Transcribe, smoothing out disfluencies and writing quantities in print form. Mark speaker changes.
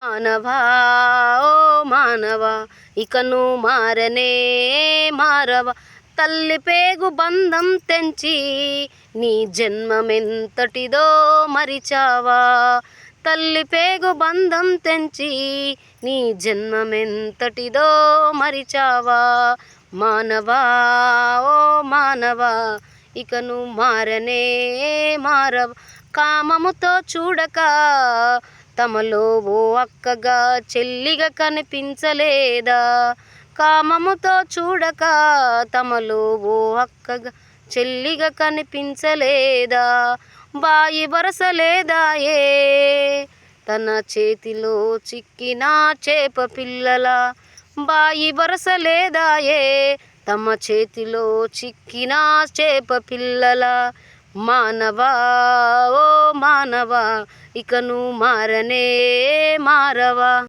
Speaker 1: మానవా ఓ మానవా, ఇకను మారనే మారవా. తల్లి పేగు బంధం తెంచి నీ జన్మమెంతటిదో మరిచావా. తల్లి పేగు బంధం తెంచి నీ జన్మమెంతటిదో మరిచావా. మానవా ఓ మానవా, ఇకను మారనే మారవా. కామముతో చూడక తమలో ఓ అక్కగా చెల్లిగా కనిపించలేదా. కామముతో చూడక తమలో ఓ అక్కగా చెల్లిగా కనిపించలేదా. బాయి వరస లేదాయే తన చేతిలో చిక్కిన చేప పిల్లల. బాయి వరస లేదాయే తమ చేతిలో చిక్కిన చేప పిల్లల. మానవా ఓ మానవా, ఇకను మారనే మారవా.